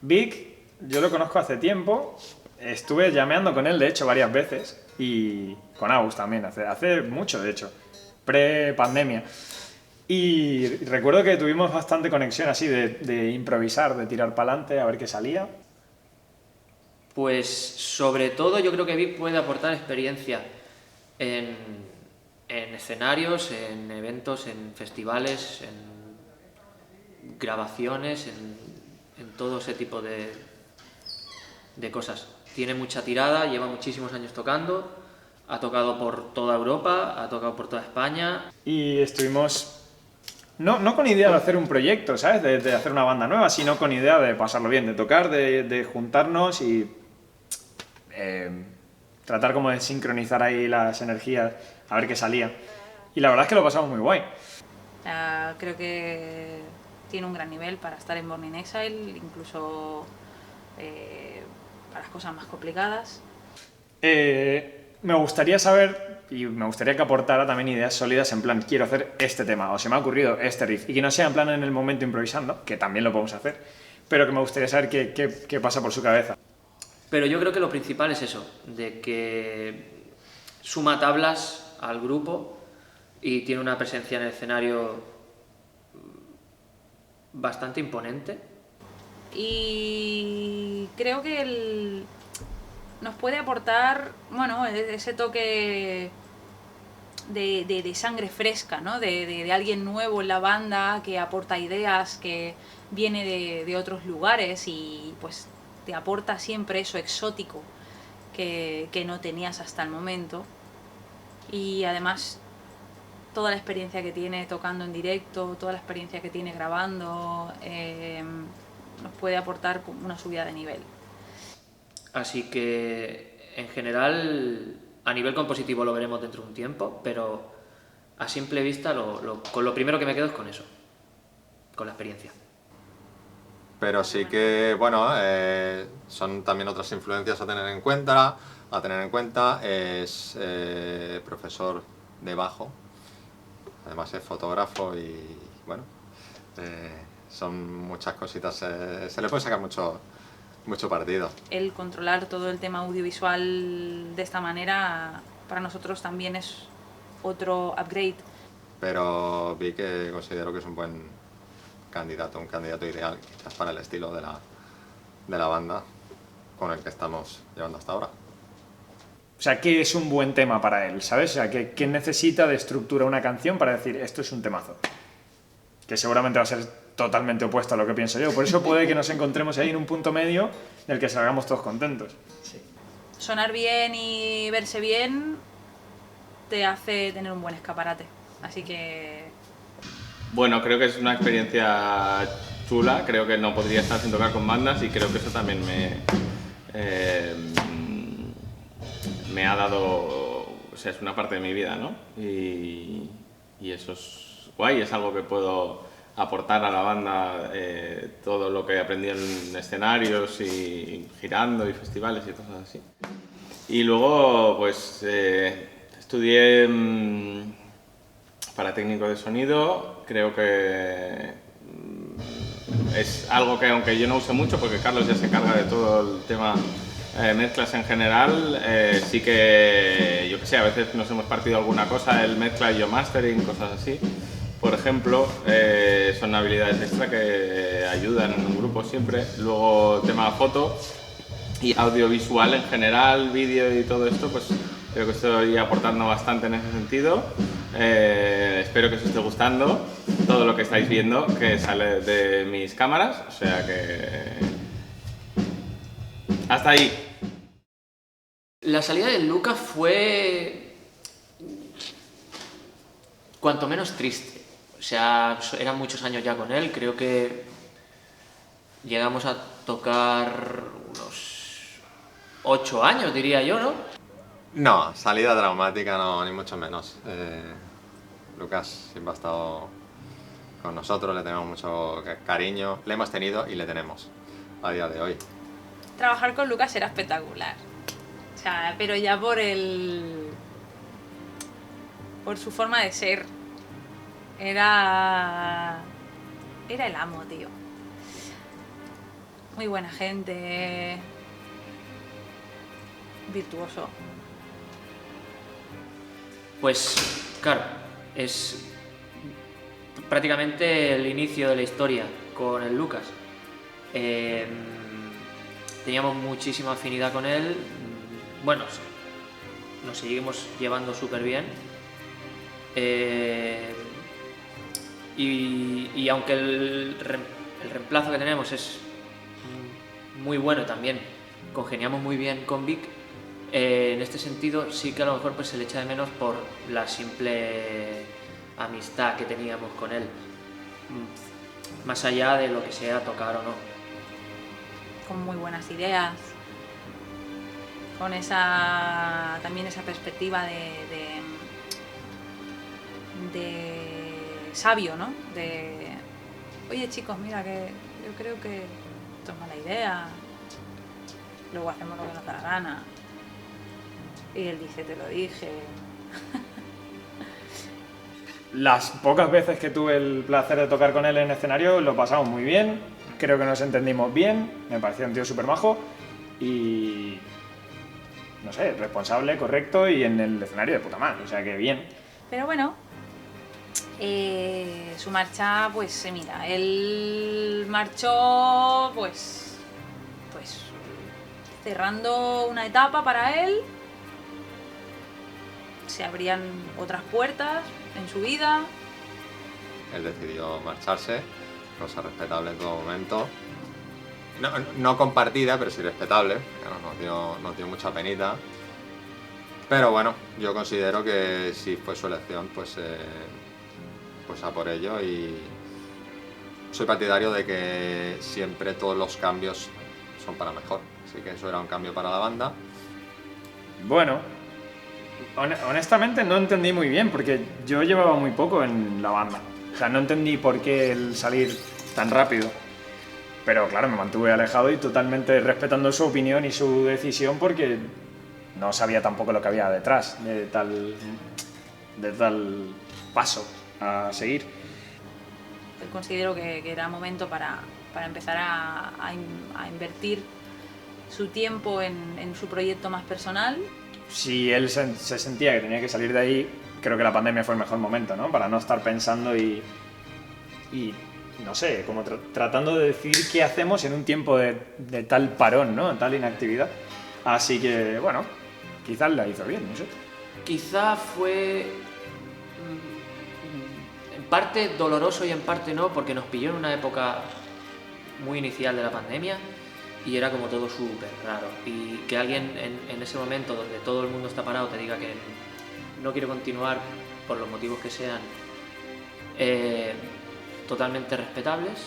Vic, yo lo conozco hace tiempo, estuve llameando con él de hecho varias veces y con Agus también, hace mucho de hecho, pre-pandemia. Y recuerdo que tuvimos bastante conexión así de improvisar, de tirar para adelante a ver qué salía. Pues sobre todo yo creo que Vic puede aportar experiencia en, en escenarios, en eventos, en festivales, en grabaciones, en todo ese tipo de cosas. Tiene mucha tirada, lleva muchísimos años tocando, ha tocado por toda Europa, ha tocado por toda España. Y estuvimos, no con idea de hacer un proyecto, ¿sabes? De hacer una banda nueva, sino con idea de pasarlo bien, de tocar, de juntarnos y eh, tratar como de sincronizar ahí las energías, a ver qué salía. Y la verdad es que lo pasamos muy guay. Creo que tiene un gran nivel para estar en Born in Exile, incluso para las cosas más complicadas. Me gustaría saber y me gustaría que aportara también ideas sólidas en plan, quiero hacer este tema o se me ha ocurrido este riff y que no sea en plan en el momento improvisando, que también lo podemos hacer, pero que me gustaría saber qué pasa por su cabeza. Pero yo creo que lo principal es eso, de que suma tablas al grupo y tiene una presencia en el escenario bastante imponente. Y creo que nos puede aportar, bueno, ese toque de sangre fresca, ¿no? De alguien nuevo en la banda que aporta ideas, que viene de otros lugares y pues te aporta siempre eso exótico que no tenías hasta el momento. Y además toda la experiencia que tiene tocando en directo, toda la experiencia que tiene grabando, nos puede aportar una subida de nivel. Así que, en general, a nivel compositivo lo veremos dentro de un tiempo, pero a simple vista con lo primero que me quedo es con eso, con la experiencia. Pero sí que, bueno, son también otras influencias a tener en cuenta. Es profesor de bajo, además es fotógrafo y, bueno, son muchas cositas. Se le puede sacar mucho partido. El controlar todo el tema audiovisual de esta manera para nosotros también es otro upgrade. Pero vi que considero que es un buen candidato, un candidato ideal quizás para el estilo de la banda con el que estamos llevando hasta ahora. O sea, ¿qué es un buen tema para él? ¿Sabes? O sea, ¿qué necesita de estructura una canción para decir esto es un temazo? Que seguramente va a ser totalmente opuesto a lo que pienso yo. Por eso puede que nos encontremos ahí en un punto medio en el que salgamos todos contentos. Sí. Sonar bien y verse bien te hace tener un buen escaparate. Así que... Bueno, creo que es una experiencia chula, creo que no podría estar sin tocar con bandas y creo que eso también me ha dado, o sea, es una parte de mi vida, ¿no? Y eso es guay, es algo que puedo aportar a la banda, todo lo que he aprendido en escenarios y girando y festivales y cosas así. Y luego, pues, estudié para técnico de sonido, creo que es algo que aunque yo no use mucho porque Carlos ya se encarga de todo el tema mezclas en general, sí que yo que sé, a veces nos hemos partido alguna cosa, el mezcla y yo mastering, cosas así, por ejemplo, son habilidades extra que ayudan en un grupo siempre. Luego tema foto y audiovisual en general, vídeo y todo esto, pues creo que estoy aportando bastante en ese sentido. Espero que os esté gustando todo lo que estáis viendo que sale de mis cámaras, o sea que hasta ahí. La salida de Lucas fue cuanto menos triste. O sea, eran muchos años ya con él, creo que llegamos a tocar unos 8 años, diría yo, ¿no? No, salida dramática no, ni mucho menos. Lucas siempre ha estado con nosotros, le tenemos mucho cariño, le hemos tenido y le tenemos a día de hoy. Trabajar con Lucas era espectacular. O sea, pero ya por su forma de ser. Era el amo, tío. muy buena gente, virtuoso. Pues claro, es prácticamente el inicio de la historia con el Lucas. Teníamos muchísima afinidad con él, bueno, nos seguimos llevando súper bien. Y aunque el reemplazo que tenemos es muy bueno también, congeniamos muy bien con Vic, en este sentido sí que a lo mejor pues se le echa de menos por la simple amistad que teníamos con él, más allá de lo que sea tocar o no. Con muy buenas ideas, con también esa perspectiva de sabio, ¿no? De, oye chicos, mira que yo creo que esto es mala idea, luego hacemos lo que nos da la gana. Y él dice, te lo dije. Las pocas veces que tuve el placer de tocar con él en escenario lo pasamos muy bien, creo que nos entendimos bien, me parecía un tío súper majo y, no sé, responsable, correcto y en el escenario de puta madre, o sea que bien. Pero bueno, su marcha, pues mira, él marchó pues cerrando una etapa para él, se abrían otras puertas en su vida. Él decidió marcharse, cosa respetable en todo momento. No compartida, pero sí respetable. Claro, nos dio mucha penita. Pero bueno, yo considero que si fue su elección, pues a por ello. Y soy partidario de que siempre todos los cambios son para mejor. Así que eso era un cambio para la banda. Bueno, honestamente no entendí muy bien porque yo llevaba muy poco en la banda. O sea, no entendí por qué el salir tan rápido. Pero claro, me mantuve alejado y totalmente respetando su opinión y su decisión porque no sabía tampoco lo que había detrás de tal paso a seguir. Considero que era momento para empezar a invertir su tiempo en su proyecto más personal. Si él se sentía que tenía que salir de ahí, creo que la pandemia fue el mejor momento, ¿no? Para no estar pensando y no sé, como tratando de decidir qué hacemos en un tiempo de tal parón, ¿no? Tal inactividad. Así que, bueno, quizás la hizo bien, no sé. Quizá fue en parte doloroso y en parte no, porque nos pilló en una época muy inicial de la pandemia y era como todo súper raro. Y que alguien en ese momento donde todo el mundo está parado te diga que no quiere continuar por los motivos que sean, totalmente respetables,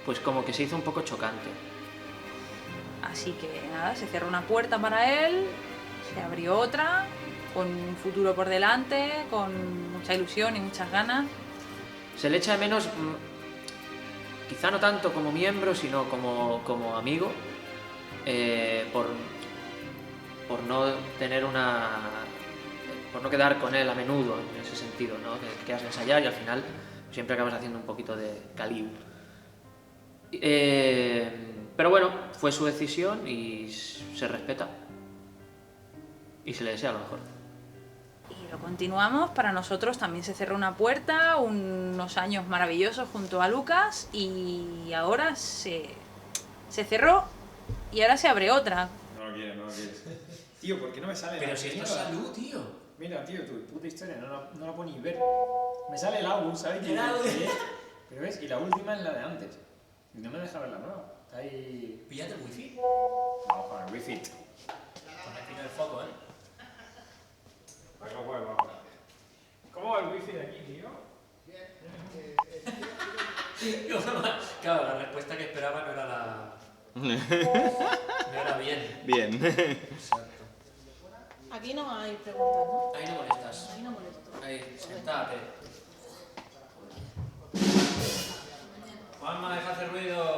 pues como que se hizo un poco chocante. Así que nada, se cerró una puerta para él, se abrió otra, con un futuro por delante, con mucha ilusión y muchas ganas. Se le echa de menos, quizá no tanto como miembro, sino como amigo, por no tener por no quedar con él a menudo en ese sentido, ¿no? Que quedas a ensayar y al final siempre acabas haciendo un poquito de caliu. Pero bueno, fue su decisión y se respeta. Y se le desea lo mejor. Y lo continuamos, para nosotros también se cerró una puerta, unos años maravillosos junto a Lucas y ahora se cerró y ahora se abre otra. No lo quieres. Tío, ¿por qué no me sale Pero la si esto es mierda? salud, tío. Mira, tío, tu puta historia, no la puedo ni ver. Me sale el AU, ¿sabes? El AU. Pero ves, y la última es la de antes. Y no me deja ver la nueva. Está ahí... Píllate el wifi. Vamos con el wifi. Pon aquí el foco, ¿eh? ¿Cómo va el wifi de aquí, tío? Claro, la respuesta que esperaba no era no era bien. Bien. Exacto. Aquí no hay preguntas, ¿no? Ahí no molestas. Ahí no molesto. Ahí, sentate. Juanma, deja hacer ruido.